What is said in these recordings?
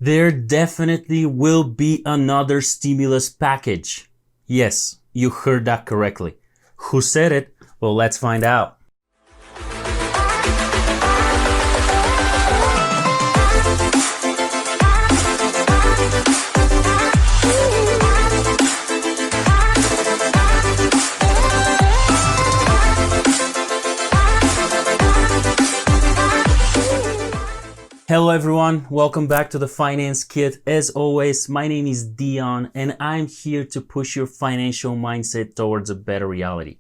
There definitely will be another stimulus package. Yes, you heard that correctly. Who said it? Well, let's find out. Hello everyone, welcome back to the Finance Kit. As always, my name is Dion and I'm here to push your financial mindset towards a better reality.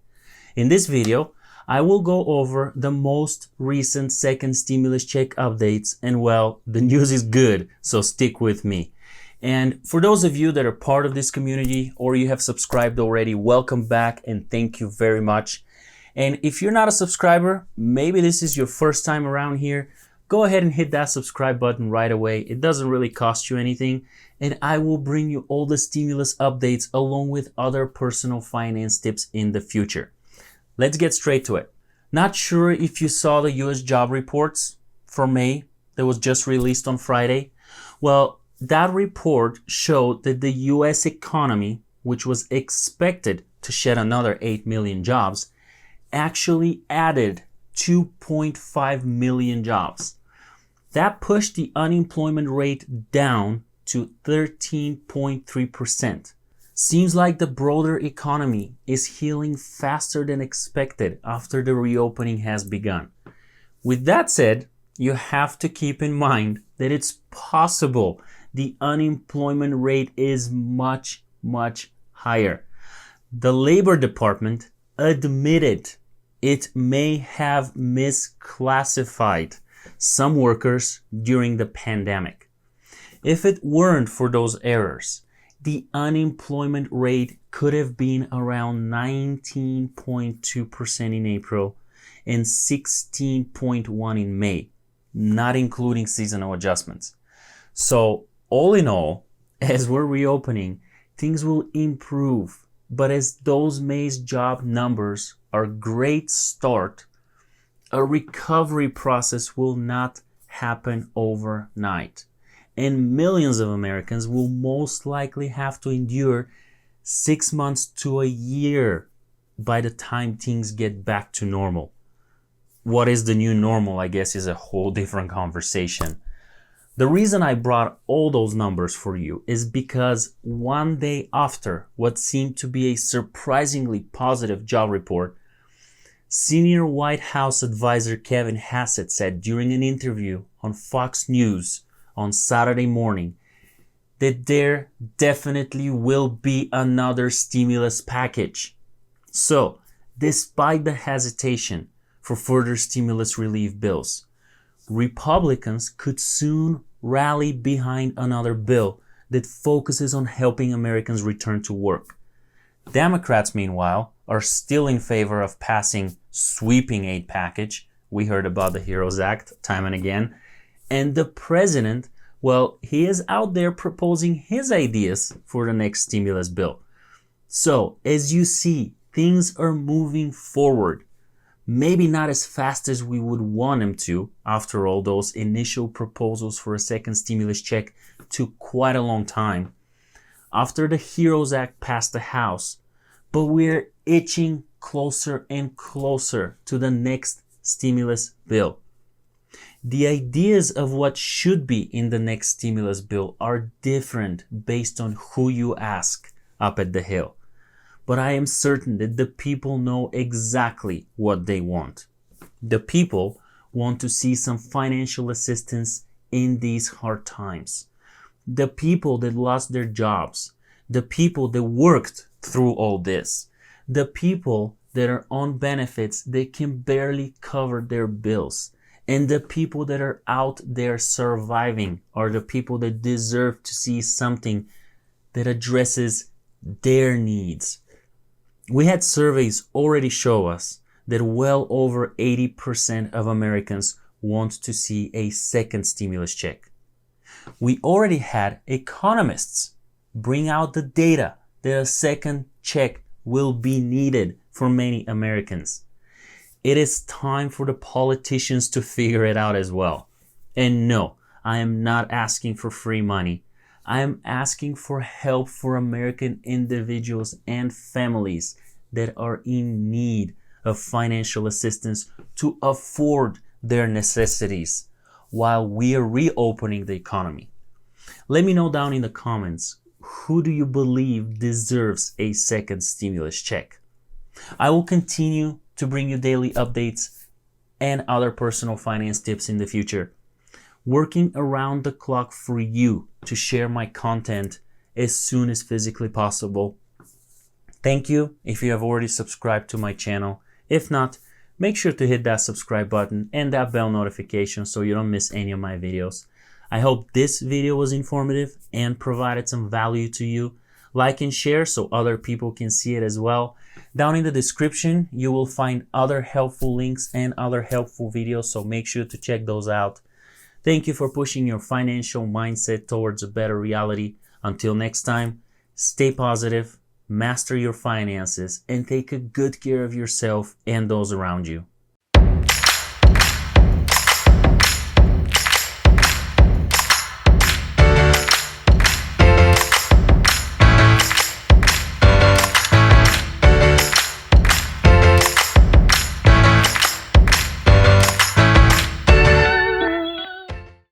In this video, I will go over the most recent second stimulus check updates, and well, the news is good, so stick with me. And for those of you that are part of this community or you have subscribed already, welcome back and thank you very much. And if you're not a subscriber, maybe this is your first time around here, go ahead and hit that subscribe button right away. It doesn't really cost you anything, and I will bring you all the stimulus updates along with other personal finance tips in the future. Let's get straight to it. Not sure if you saw the US job reports for May that was just released on Friday. Well, that report showed that the US economy, which was expected to shed another 8 million jobs, actually added 2.5 million jobs. That pushed the unemployment rate down to 13.3%. Seems like the broader economy is healing faster than expected after the reopening has begun. With that said, you have to keep in mind that it's possible the unemployment rate is much, much higher. The Labor Department admitted it may have misclassified some workers during the pandemic. If it weren't for those errors, the unemployment rate could have been around 19.2% in April and 16.1% in May, not including seasonal adjustments. So all in all, as we're reopening, things will improve. But as those May's job numbers are a great start, a recovery process will not happen overnight. And millions of Americans will most likely have to endure 6 months to a year by the time things get back to normal. What is the new normal, I guess, is a whole different conversation. The reason I brought all those numbers for you is because one day after what seemed to be a surprisingly positive job report, senior White House advisor Kevin Hassett said during an interview on Fox News on Saturday morning that there definitely will be another stimulus package. So, despite the hesitation for further stimulus relief bills, Republicans could soon rally behind another bill that focuses on helping Americans return to work. Democrats, meanwhile, are still in favor of passing sweeping aid package. We heard about the HEROES Act time and again. And the president, well, he is out there proposing his ideas for the next stimulus bill. So, as you see, things are moving forward. Maybe not as fast as we would want them to. After all, those initial proposals for a second stimulus check took quite a long time after the HEROES Act passed the House. But we're itching closer and closer to the next stimulus bill. The ideas of what should be in the next stimulus bill are different based on who you ask up at the Hill. But I am certain that the people know exactly what they want. The people want to see some financial assistance in these hard times. The people that lost their jobs, the people that worked through all this, the people that are on benefits that can barely cover their bills, and the people that are out there surviving are the people that deserve to see something that addresses their needs. We had surveys already show us that well over 80% of Americans want to see a second stimulus check. We already had economists bring out the data that a second check will be needed for many Americans. It is time for the politicians to figure it out as well. And no, I am not asking for free money. I am asking for help for American individuals and families that are in need of financial assistance to afford their necessities while we are reopening the economy. Let me know down in the comments, who do you believe deserves a second stimulus check? I will continue to bring you daily updates and other personal finance tips in the future, working around the clock for you to share my content as soon as physically possible. Thank you if you have already subscribed to my channel. If not, make sure to hit that subscribe button and that bell notification so you don't miss any of my videos. I hope this video was informative and provided some value to you. Like and share so other people can see it as well. Down in the description, you will find other helpful links and other helpful videos, so make sure to check those out. Thank you for pushing your financial mindset towards a better reality. Until next time, stay positive, master your finances, and take a good care of yourself and those around you.